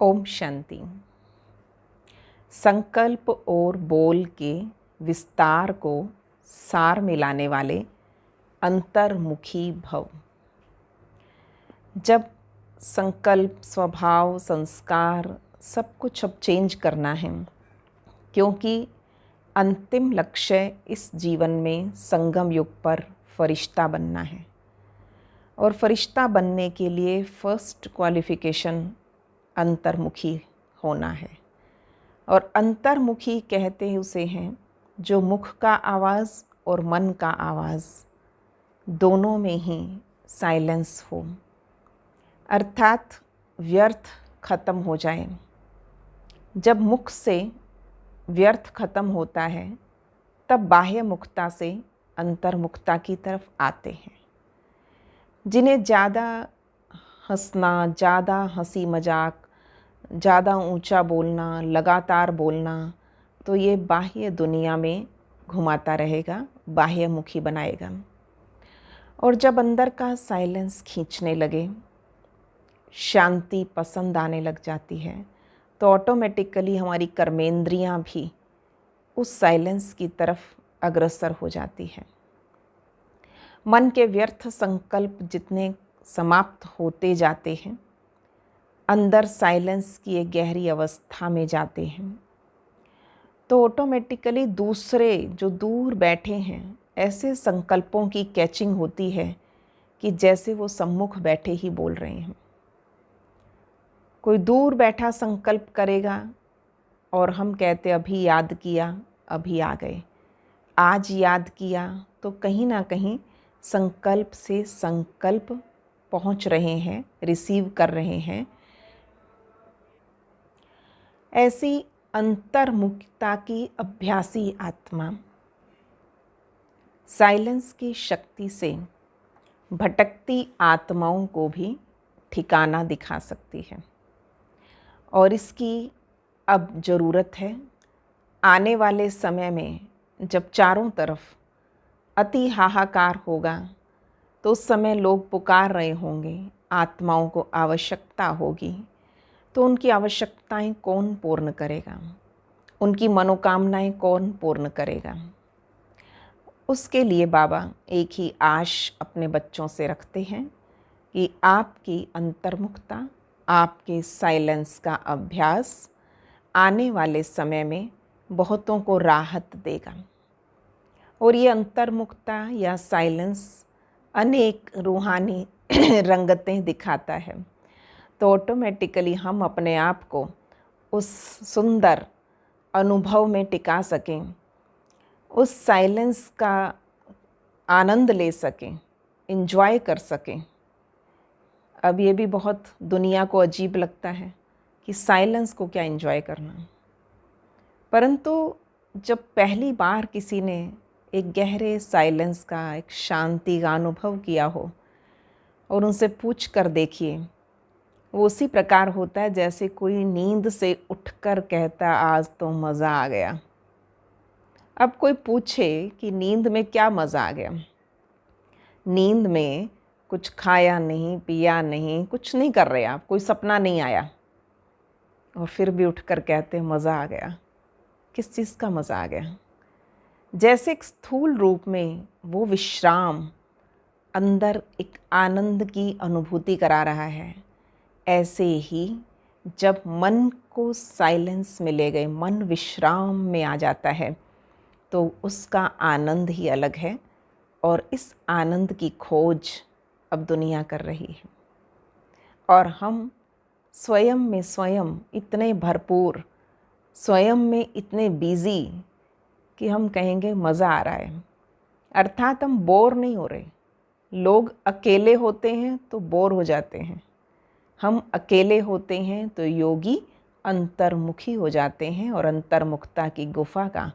ओम शांति। संकल्प और बोल के विस्तार को सार मिलाने वाले अंतर्मुखी भव। जब संकल्प, स्वभाव, संस्कार सब कुछ अब चेंज करना है, क्योंकि अंतिम लक्ष्य इस जीवन में संगम युग पर फरिश्ता बनना है। और फरिश्ता बनने के लिए फर्स्ट क्वालिफ़िकेशन अंतर्मुखी होना है। और अंतर्मुखी कहते हैं उसे हैं जो मुख का आवाज़ और मन का आवाज़ दोनों में ही साइलेंस हो, अर्थात व्यर्थ खत्म हो जाए। जब मुख से व्यर्थ खत्म होता है तब बाह्य मुखता से अंतर्मुखता की तरफ आते हैं। जिन्हें ज़्यादा हंसना, ज़्यादा हंसी मजाक, ज़्यादा ऊंचा बोलना, लगातार बोलना, तो ये बाह्य दुनिया में घुमाता रहेगा, बाह्यमुखी बनाएगा। और जब अंदर का साइलेंस खींचने लगे, शांति पसंद आने लग जाती है, तो ऑटोमेटिकली हमारी कर्मेंद्रियां भी उस साइलेंस की तरफ अग्रसर हो जाती है। मन के व्यर्थ संकल्प जितने समाप्त होते जाते हैं, अंदर साइलेंस की एक गहरी अवस्था में जाते हैं, तो ऑटोमेटिकली दूसरे जो दूर बैठे हैं ऐसे संकल्पों की कैचिंग होती है कि जैसे वो सम्मुख बैठे ही बोल रहे हैं। कोई दूर बैठा संकल्प करेगा और हम कहते अभी याद किया, अभी आ गए। आज याद किया तो कहीं ना कहीं संकल्प से संकल्प पहुंच रहे हैं, रिसीव कर रहे हैं। ऐसी अंतर्मुखता की अभ्यासी आत्मा साइलेंस की शक्ति से भटकती आत्माओं को भी ठिकाना दिखा सकती है। और इसकी अब ज़रूरत है। आने वाले समय में जब चारों तरफ अति हाहाकार होगा, तो उस समय लोग पुकार रहे होंगे, आत्माओं को आवश्यकता होगी, तो उनकी आवश्यकताएं कौन पूर्ण करेगा, उनकी मनोकामनाएं कौन पूर्ण करेगा। उसके लिए बाबा एक ही आश अपने बच्चों से रखते हैं कि आपकी अंतर्मुखता, आपके साइलेंस का अभ्यास आने वाले समय में बहुतों को राहत देगा। और ये अंतर्मुखता या साइलेंस अनेक रूहानी रंगतें दिखाता है, तो ऑटोमेटिकली हम अपने आप को उस सुंदर अनुभव में टिका सकें, उस साइलेंस का आनंद ले सकें, एंजॉय कर सकें। अब ये भी बहुत दुनिया को अजीब लगता है कि साइलेंस को क्या एंजॉय करना, परंतु जब पहली बार किसी ने एक गहरे साइलेंस का, एक शांति का अनुभव किया हो और उनसे पूछ कर देखिए, वो उसी प्रकार होता है जैसे कोई नींद से उठकर कहता आज तो मज़ा आ गया। अब कोई पूछे कि नींद में क्या मज़ा आ गया। नींद में कुछ खाया नहीं, पिया नहीं, कुछ नहीं कर रहे आप, कोई सपना नहीं आया, और फिर भी उठकर कहते हैं मज़ा आ गया। किस चीज़ का मज़ा आ गया? जैसे एक स्थूल रूप में वो विश्राम अंदर एक आनंद की अनुभूति करा रहा है, ऐसे ही जब मन को साइलेंस मिले गए, मन विश्राम में आ जाता है, तो उसका आनंद ही अलग है। और इस आनंद की खोज अब दुनिया कर रही है। और हम स्वयं में स्वयं इतने भरपूर, स्वयं में इतने बिज़ी कि हम कहेंगे मज़ा आ रहा है, अर्थात हम बोर नहीं हो रहे। लोग अकेले होते हैं तो बोर हो जाते हैं, हम अकेले होते हैं तो योगी अंतर्मुखी हो जाते हैं। और अंतर्मुखता की गुफा का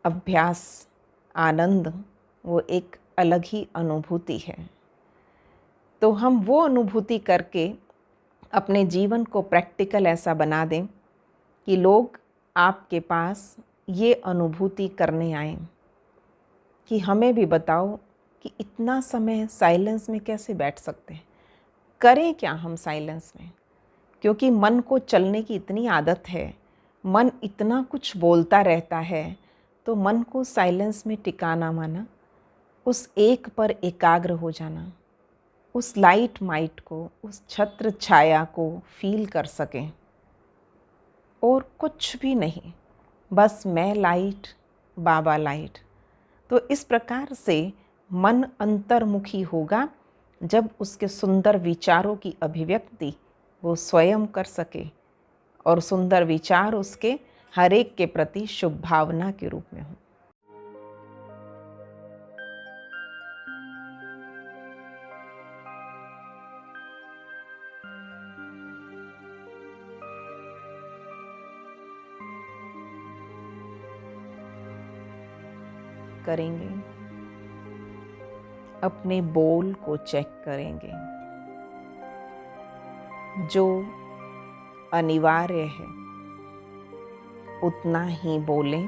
अभ्यास, आनंद, वो एक अलग ही अनुभूति है। तो हम वो अनुभूति करके अपने जीवन को प्रैक्टिकल ऐसा बना दें कि लोग आपके पास ये अनुभूति करने आएं कि हमें भी बताओ कि इतना समय साइलेंस में कैसे बैठ सकते हैं, करें क्या हम साइलेंस में, क्योंकि मन को चलने की इतनी आदत है, मन इतना कुछ बोलता रहता है, तो मन को साइलेंस में टिकाना माना उस एक पर एकाग्र हो जाना, उस लाइट माइट को, उस छत्र छाया को फील कर सकें। और कुछ भी नहीं, बस मैं लाइट, बाबा लाइट। तो इस प्रकार से मन अंतर्मुखी होगा जब उसके सुंदर विचारों की अभिव्यक्ति वो स्वयं कर सके और सुंदर विचार उसके हर एक के प्रति शुभ भावना के रूप में हो। करेंगे, अपने बोल को चेक करेंगे। जो अनिवार्य है उतना ही बोलें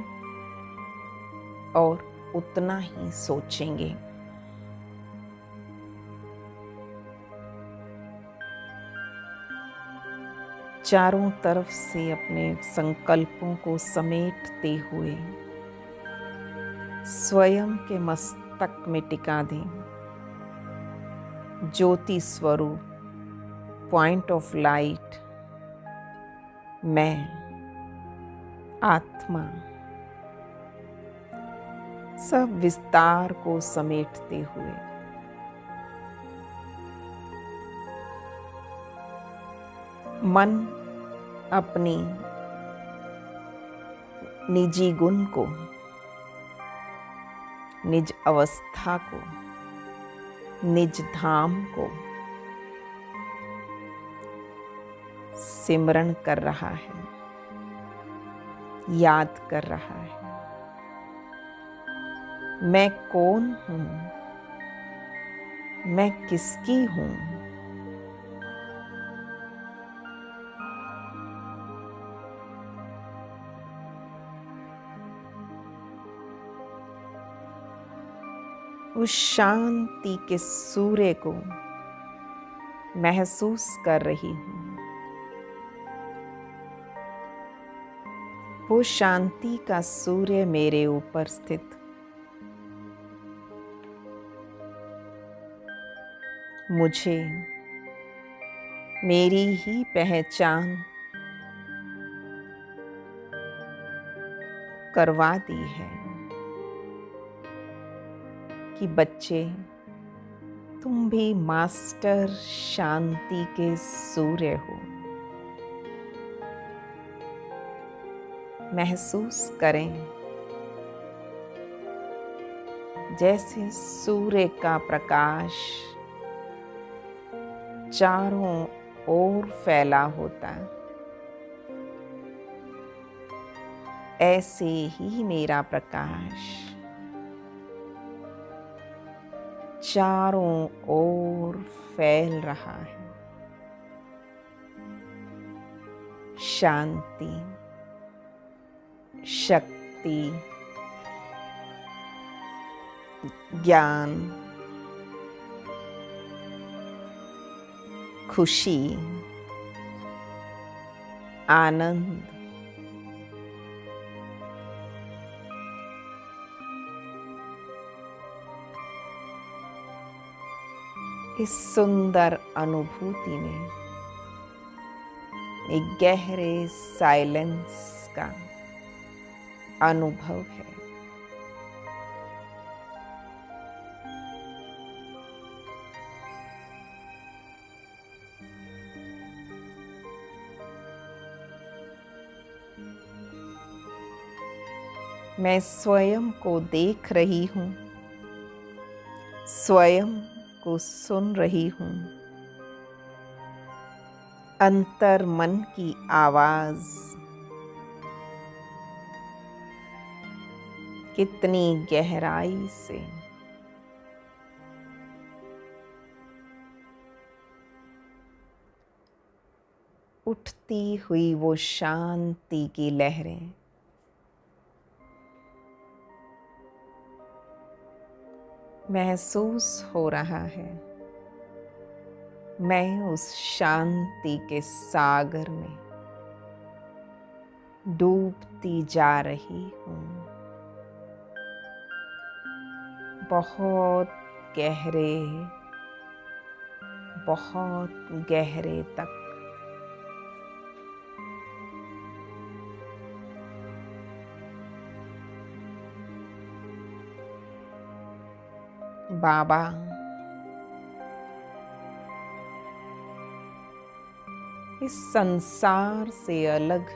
और उतना ही सोचेंगे। चारों तरफ से अपने संकल्पों को समेटते हुए स्वयं के मस्तक में टिका दें। ज्योति स्वरूप, पॉइंट ऑफ लाइट, मैं आत्मा, सब विस्तार को समेटते हुए मन अपनी निजी गुण को, निज अवस्था को, निज धाम को सिमरण कर रहा है, याद कर रहा है। मैं कौन हूँ, मैं किसकी हूँ, उस शांति के सूर्य को महसूस कर रही हूँ। वो शांति का सूर्य मेरे ऊपर स्थित मुझे मेरी ही पहचान करवा दी है कि बच्चे, तुम भी मास्टर शांति के सूर्य हो। महसूस करें जैसे सूर्य का प्रकाश चारों ओर फैला होता, ऐसे ही मेरा प्रकाश चारों ओर फैल रहा है। शांति, शक्ति, ज्ञान, खुशी, आनंद, इस सुंदर अनुभूति में एक गहरे साइलेंस का अनुभव है। मैं स्वयं को देख रही हूँ, स्वयं को सुन रही हूँ। अंतर मन की आवाज कितनी गहराई से उठती हुई वो शांति की लहरें महसूस हो रहा है। मैं उस शांति के सागर में डूबती जा रही हूँ, बहुत गहरे, बहुत गहरे तक। बाबा इस संसार से अलग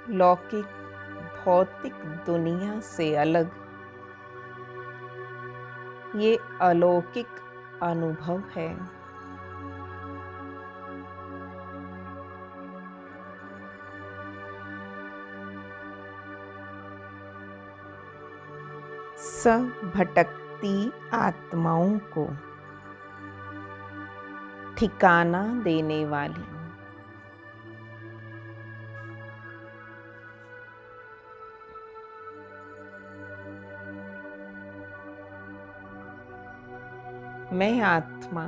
लौकिक भौतिक दुनिया से अलग ये अलौकिक अनुभव है। सब भटकती आत्माओं को ठिकाना देने वाली मैं आत्मा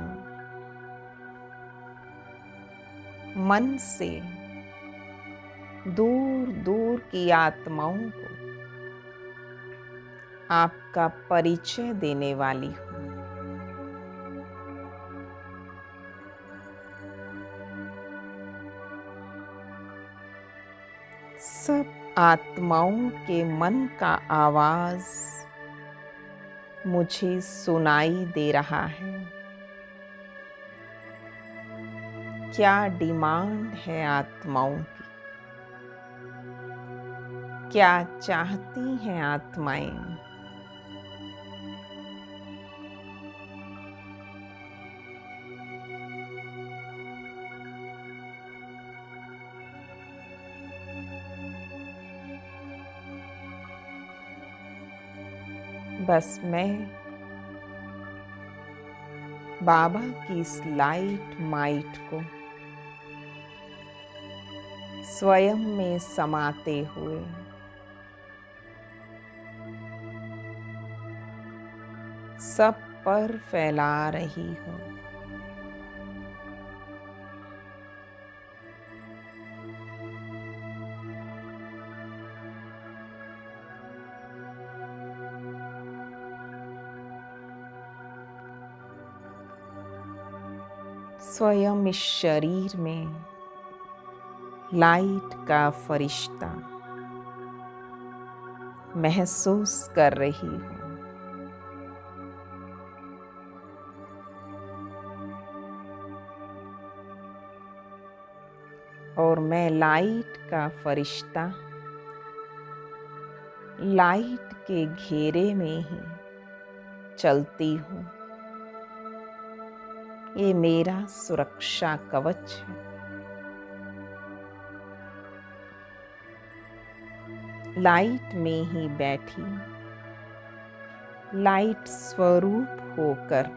मन से दूर दूर की आत्माओं को आपका परिचय देने वाली हूँ। सब आत्माओं के मन का आवाज मुझे सुनाई दे रहा है। क्या डिमांड है आत्माओं की? क्या चाहती हैं आत्माएं? बस मैं बाबा की इस लाइट माइट को स्वयं में समाते हुए सब पर फैला रही हूँ। स्वयं इस शरीर में लाइट का फरिश्ता महसूस कर रही हूँ। और मैं लाइट का फरिश्ता लाइट के घेरे में ही चलती हूँ। ये मेरा सुरक्षा कवच है। लाइट में ही बैठी लाइट स्वरूप होकर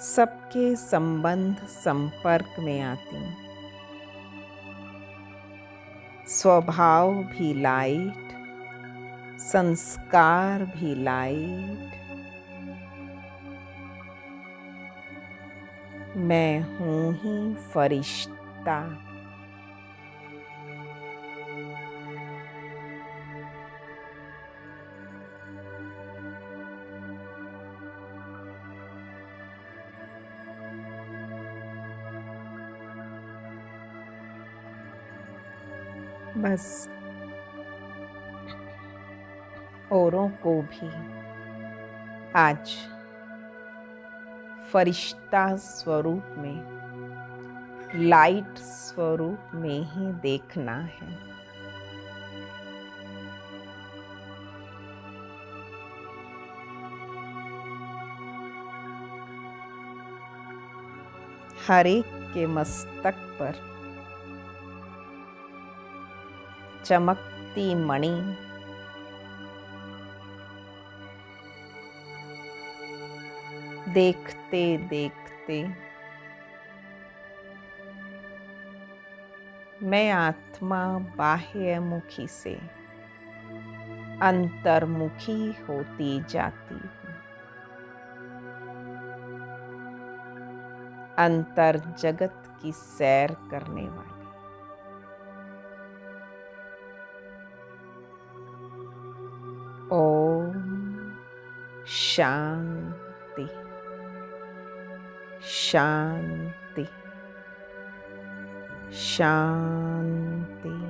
सबके संबंध संपर्क में आती। स्वभाव भी लाइट, संस्कार भी लाइट। मैं हूँ ही फरिश्ता। बस औरों को भी आज फरिश्ता स्वरूप में, लाइट स्वरूप में ही देखना है। हर एक के मस्तक पर चमकती मणि देखते देखते मैं आत्मा बाह्यमुखी से अंतर्मुखी होती जाती हूँ। अंतर जगत की सैर करने वाले। ओम शांति शांति शांति।